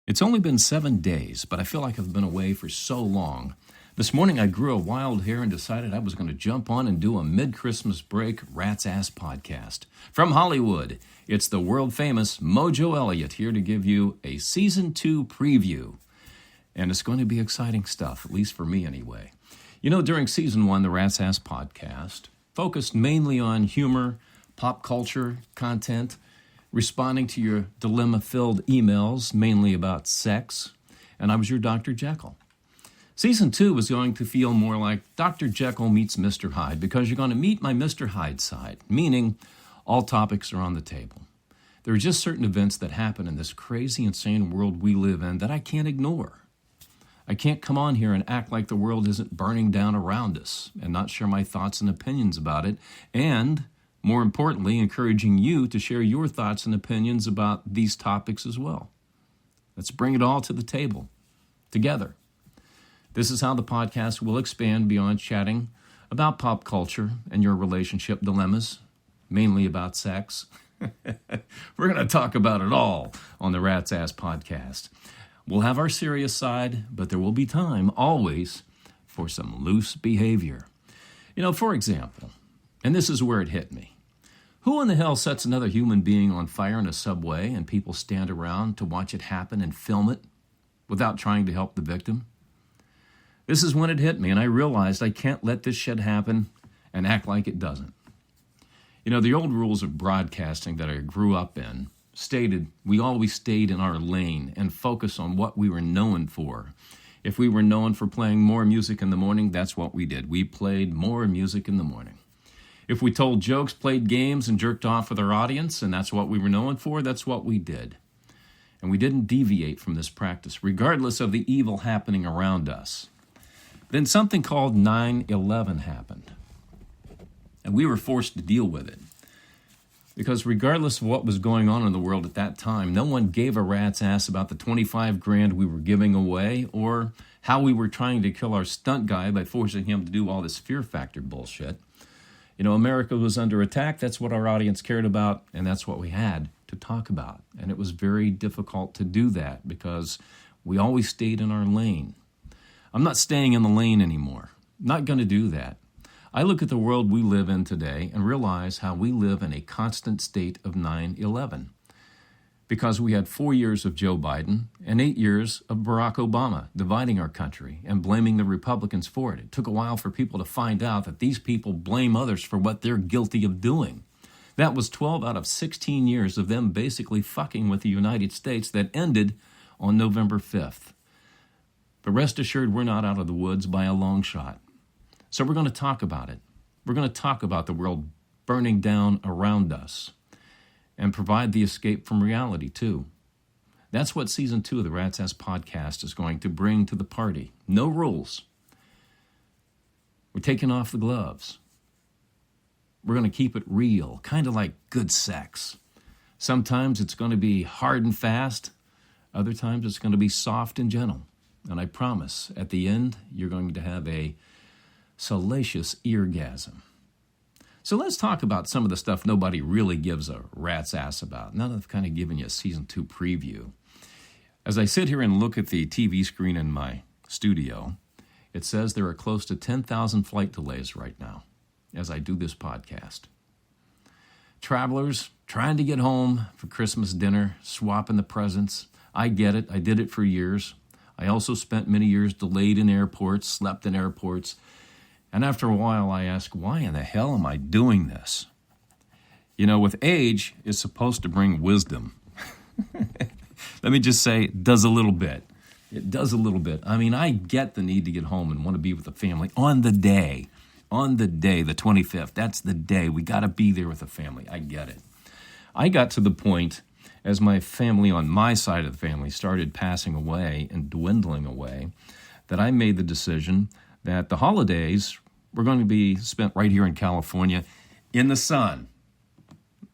It's only been 7 days, but I feel like I've been away for so long. This morning I grew a wild hair and decided I was going to jump on and do a mid-Christmas break Rat's Ass podcast. From Hollywood, it's the world-famous Mojo Elliott here to give you a Season 2 preview. And it's going to be exciting stuff, at least for me anyway. You know, during Season 1, the Rat's Ass podcast focused mainly on humor, pop culture, content, responding to your dilemma-filled emails, mainly about sex, and I was your Dr. Jekyll. Season 2 was going to feel more like Dr. Jekyll meets Mr. Hyde, because you're going to meet my Mr. Hyde side, meaning all topics are on the table. There are just certain events that happen in this crazy, insane world we live in that I can't ignore. I can't come on here and act like the world isn't burning down around us and not share my thoughts and opinions about it, and more importantly, encouraging you to share your thoughts and opinions about these topics as well. Let's bring it all to the table, together. This is how the podcast will expand beyond chatting about pop culture and your relationship dilemmas, mainly about sex. We're going to talk about it all on the Rat's Ass podcast. We'll have our serious side, but there will be time, always, for some loose behavior. You know, for example, and this is where it hit me. Who in the hell sets another human being on fire in a subway and people stand around to watch it happen and film it without trying to help the victim? This is when it hit me, and I realized I can't let this shit happen and act like it doesn't. You know, the old rules of broadcasting that I grew up in stated we always stayed in our lane and focused on what we were known for. If we were known for playing more music in the morning, that's what we did. We played more music in the morning. If we told jokes, played games, and jerked off with our audience, and that's what we were known for, that's what we did. And we didn't deviate from this practice, regardless of the evil happening around us. Then something called 9/11 happened, and we were forced to deal with it. Because regardless of what was going on in the world at that time, no one gave a rat's ass about the $25,000 we were giving away or how we were trying to kill our stunt guy by forcing him to do all this fear factor bullshit. You know, America was under attack. That's what our audience cared about, and that's what we had to talk about. And it was very difficult to do that because we always stayed in our lane. I'm not staying in the lane anymore. Not going to do that. I look at the world we live in today and realize how we live in a constant state of 9/11. Because we had 4 years of Joe Biden and 8 years of Barack Obama dividing our country and blaming the Republicans for it. It took a while for people to find out that these people blame others for what they're guilty of doing. That was 12 out of 16 years of them basically fucking with the United States that ended on November 5th. But rest assured, we're not out of the woods by a long shot. So we're going to talk about it. We're going to talk about the world burning down around us and provide the escape from reality, too. That's what Season 2 of the Rat's Ass podcast is going to bring to the party. No rules. We're taking off the gloves. We're going to keep it real, kind of like good sex. Sometimes it's going to be hard and fast. Other times it's going to be soft and gentle. And I promise, at the end, you're going to have a salacious eargasm. So let's talk about some of the stuff nobody really gives a rat's ass about. Now that I've kind of given you a Season 2 preview. As I sit here and look at the TV screen in my studio, it says there are close to 10,000 flight delays right now as I do this podcast. Travelers trying to get home for Christmas dinner, swapping the presents. I get it. I did it for years. I also spent many years delayed in airports, slept in airports. And after a while, I ask, why in the hell am I doing this? You know, with age, it's supposed to bring wisdom. Let me just say, it does a little bit. It does a little bit. I mean, I get the need to get home and want to be with the family on the day, the 25th. That's the day. We got to be there with the family. I get it. I got to the point, as my family on my side of the family started passing away and dwindling away, that I made the decision that the holidays were going to be spent right here in California in the sun,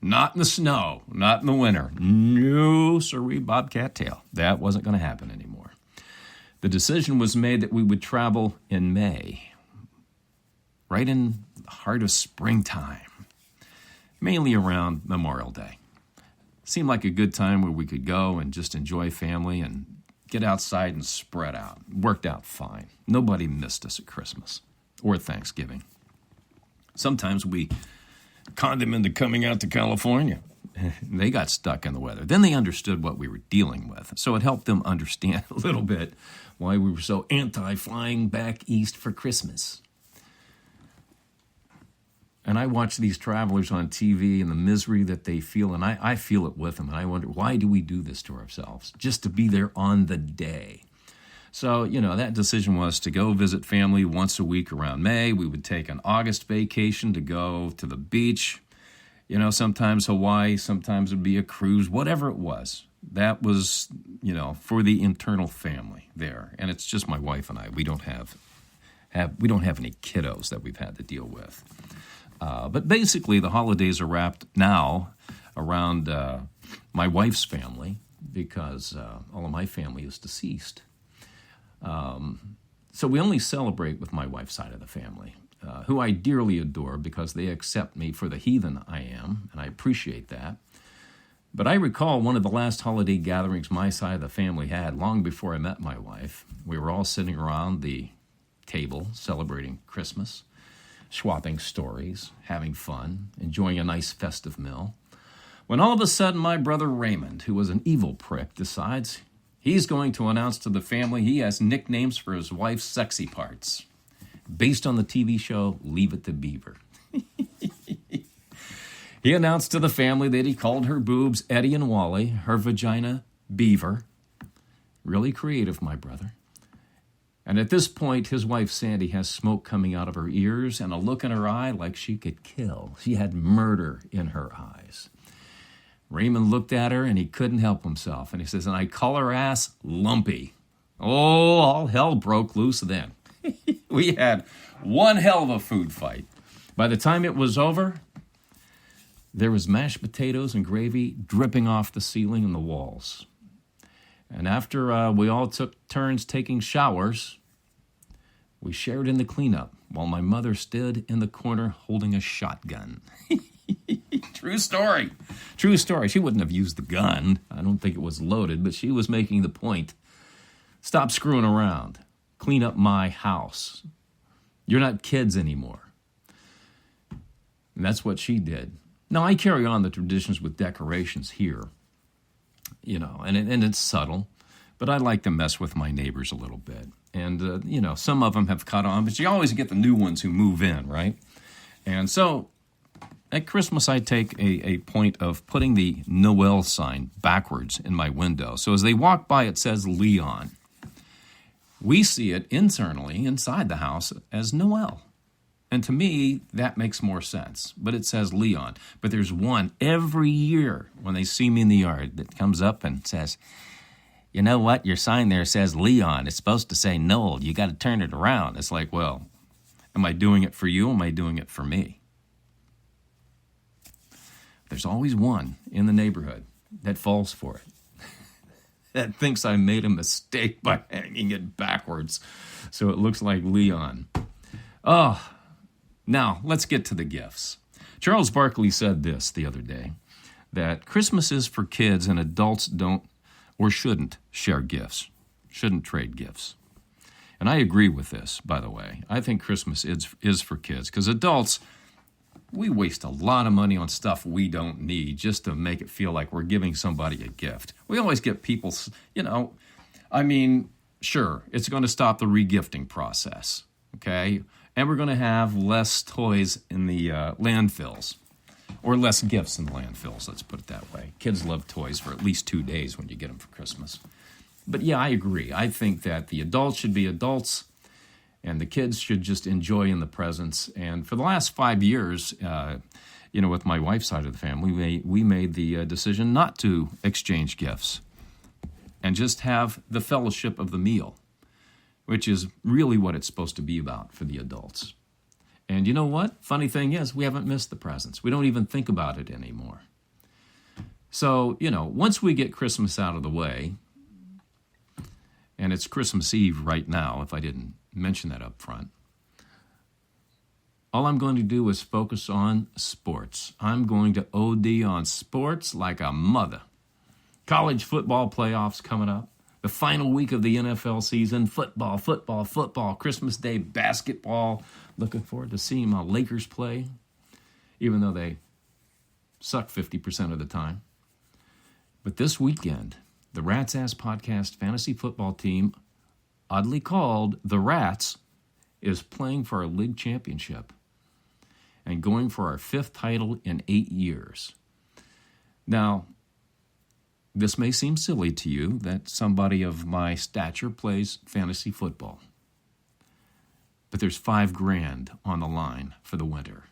not in the snow, not in the winter. No, sirree, bobcat tail. That wasn't going to happen anymore. The decision was made that we would travel in May, right in the heart of springtime, mainly around Memorial Day. Seemed like a good time where we could go and just enjoy family and get outside and spread out. Worked out fine. Nobody missed us at Christmas or Thanksgiving. Sometimes we conned them into coming out to California. They got stuck in the weather. Then they understood what we were dealing with. So it helped them understand a little bit why we were so anti-flying back east for Christmas. And I watch these travelers on TV and the misery that they feel, and I feel it with them. And I wonder, why do we do this to ourselves? Just to be there on the day. So, that decision was to go visit family once a week around May. We would take an August vacation to go to the beach. Sometimes Hawaii, sometimes it would be a cruise, whatever it was. That was, for the internal family there. And it's just my wife and I. We don't have any kiddos that we've had to deal with. But basically, the holidays are wrapped now around my wife's family because all of my family is deceased. So we only celebrate with my wife's side of the family, who I dearly adore because they accept me for the heathen I am, and I appreciate that. But I recall one of the last holiday gatherings my side of the family had long before I met my wife. We were all sitting around the table celebrating Christmas, swapping stories, having fun, enjoying a nice festive meal, when all of a sudden my brother Raymond, who was an evil prick, decides he's going to announce to the family he has nicknames for his wife's sexy parts, based on the TV show Leave It to Beaver. He announced to the family that he called her boobs Eddie and Wally, her vagina Beaver. Really creative, my brother. And at this point, his wife Sandy has smoke coming out of her ears and a look in her eye like she could kill. She had murder in her eyes. Raymond looked at her and he couldn't help himself. And he says, and I call her ass Lumpy. Oh, all hell broke loose then. We had one hell of a food fight. By the time it was over, there was mashed potatoes and gravy dripping off the ceiling and the walls. And after we all took turns taking showers, we shared in the cleanup while my mother stood in the corner holding a shotgun. True story. True story. She wouldn't have used the gun. I don't think it was loaded, but she was making the point. Stop screwing around. Clean up my house. You're not kids anymore. And that's what she did. Now, I carry on the traditions with decorations here, and it's subtle, but I like to mess with my neighbors a little bit. And, some of them have caught on, but you always get the new ones who move in, right? And so at Christmas, I take a point of putting the Noel sign backwards in my window. So as they walk by, it says Leon. We see it internally inside the house as Noel. And to me, that makes more sense. But it says Leon. But there's one every year when they see me in the yard that comes up and says, you know what? Your sign there says Leon. It's supposed to say Noel. You got to turn it around. It's like, well, am I doing it for you? Am I doing it for me? There's always one in the neighborhood that falls for it. That thinks I made a mistake by hanging it backwards so it looks like Leon. Oh, now let's get to the gifts. Charles Barkley said this the other day, that Christmas is for kids and adults don't or shouldn't share gifts, shouldn't trade gifts. And I agree with this, by the way. I think Christmas is for kids because adults, we waste a lot of money on stuff we don't need just to make it feel like we're giving somebody a gift. We always get people, sure, it's going to stop the regifting process, okay? And we're going to have less toys in the landfills, or less gifts in the landfills, let's put it that way. Kids love toys for at least 2 days when you get them for Christmas. But yeah, I agree. I think that the adults should be adults, and the kids should just enjoy in the presents. And for the last 5 years, with my wife's side of the family, we made the decision not to exchange gifts and just have the fellowship of the meal, which is really what it's supposed to be about for the adults. And you know what? Funny thing is, we haven't missed the presents. We don't even think about it anymore. So, once we get Christmas out of the way, and it's Christmas Eve right now, if I didn't mention that up front, all I'm going to do is focus on sports. I'm going to OD on sports like a mother. College football playoffs coming up. The final week of the NFL season, football, Christmas Day, basketball. Looking forward to seeing my Lakers play, even though they suck 50% of the time. But this weekend, the Rats Ass Podcast fantasy football team, oddly called the Rats, is playing for our league championship and going for our 5th title in 8 years. Now, this may seem silly to you that somebody of my stature plays fantasy football, but there's $5,000 on the line for the winter.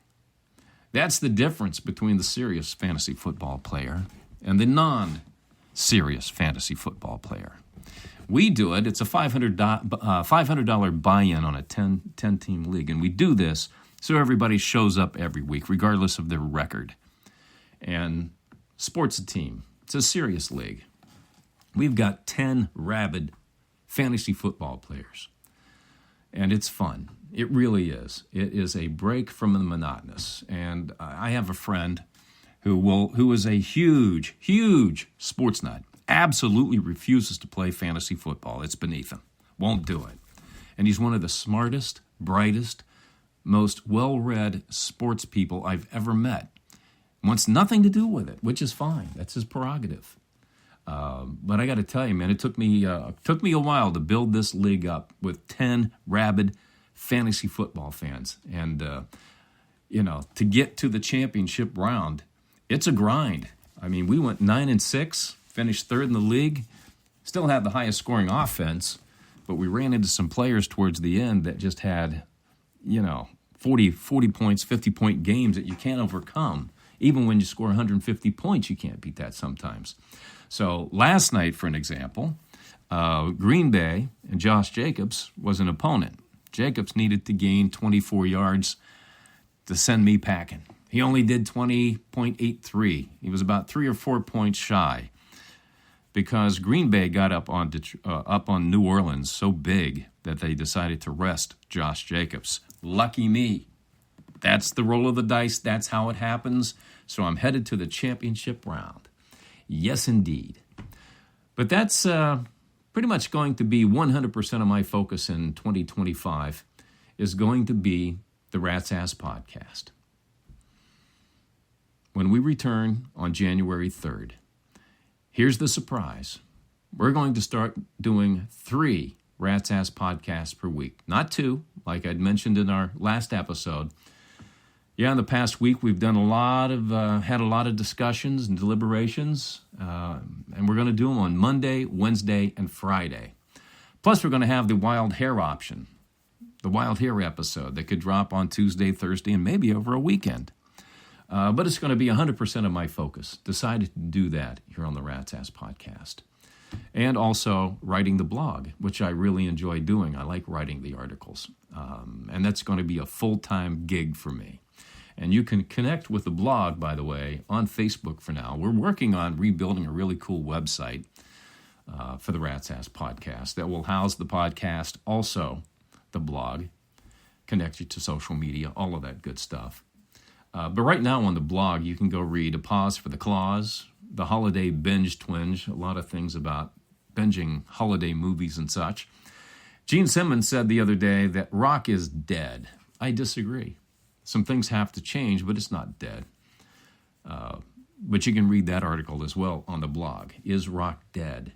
That's the difference between the serious fantasy football player and the non-serious fantasy football player. We do it. It's a $500 buy-in on a 10-team league, and we do this so everybody shows up every week, regardless of their record. And sports a team. It's a serious league. We've got 10 rabid fantasy football players, and it's fun. It really is. It is a break from the monotonous. And I have a friend who is a huge sports nut. Absolutely refuses to play fantasy football. It's beneath him. Won't do it. And he's one of the smartest, brightest, most well-read sports people I've ever met. Wants nothing to do with it, which is fine. That's his prerogative. But I got to tell you, man, it took me a while to build this league up with 10 rabid fantasy football fans. And, to get to the championship round, it's a grind. I mean, we went 9-6, finished 3rd in the league, still had the highest scoring offense, but we ran into some players towards the end that just had, 40 points, 50-point games that you can't overcome. Even when you score 150 points, you can't beat that sometimes. So last night, for an example, Green Bay and Josh Jacobs was an opponent. Jacobs needed to gain 24 yards to send me packing. He only did 20.83. He was about 3 or 4 points shy because Green Bay got up on New Orleans so big that they decided to rest Josh Jacobs. Lucky me. That's the roll of the dice. That's how it happens. So I'm headed to the championship round. Yes, indeed. But that's pretty much going to be 100% of my focus in 2025 is going to be the Rats Ass Podcast. When we return on January 3rd, here's the surprise. We're going to start doing 3 Rats Ass Podcasts per week. Not 2, like I'd mentioned in our last episode. Yeah, in the past week, we've done had a lot of discussions and deliberations, and we're going to do them on Monday, Wednesday, and Friday. Plus, we're going to have the Wild Hair option, the Wild Hair episode that could drop on Tuesday, Thursday, and maybe over a weekend. But it's going to be 100% of my focus. Decided to do that here on the Rats Ass Podcast. And also writing the blog, which I really enjoy doing. I like writing the articles. And that's going to be a full-time gig for me. And you can connect with the blog, by the way, on Facebook for now. We're working on rebuilding a really cool website for the Rats Ass Podcast that will house the podcast, also the blog, connect you to social media, all of that good stuff. But right now on the blog, you can go read A Pause for the Claws, The Holiday Binge Twinge, a lot of things about binging holiday movies and such. Gene Simmons said the other day that rock is dead. I disagree. Some things have to change, but it's not dead. But you can read that article as well on the blog. Is rock dead?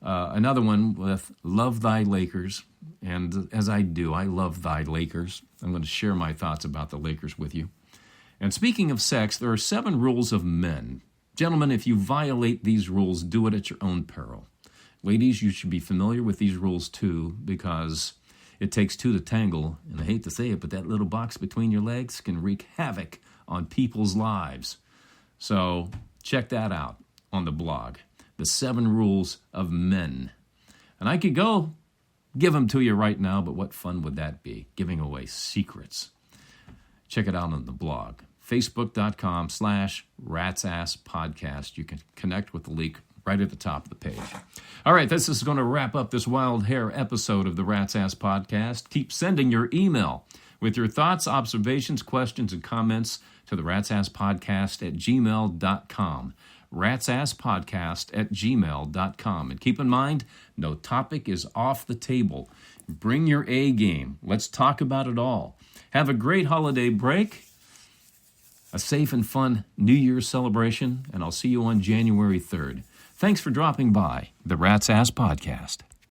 Another one with Love Thy Lakers. And as I do, I love Thy Lakers. I'm going to share my thoughts about the Lakers with you. And speaking of sex, there are 7 rules of men. Gentlemen, if you violate these rules, do it at your own peril. Ladies, you should be familiar with these rules too, because it takes 2 to tangle, and I hate to say it, but that little box between your legs can wreak havoc on people's lives. So check that out on the blog, The 7 Rules of Men. And I could go give them to you right now, but what fun would that be, giving away secrets? Check it out on the blog, facebook.com/ratsasspodcast. You can connect with the link right at the top of the page. All right, this is going to wrap up this Wild Hair episode of the Rats Ass Podcast. Keep sending your email with your thoughts, observations, questions, and comments to the Rats Ass Podcast at gmail.com. ratsasspodcast@gmail.com. And keep in mind, no topic is off the table. Bring your A game. Let's talk about it all. Have a great holiday break, a safe and fun New Year's celebration, and I'll see you on January 3rd. Thanks for dropping by the Rat's Ass Podcast.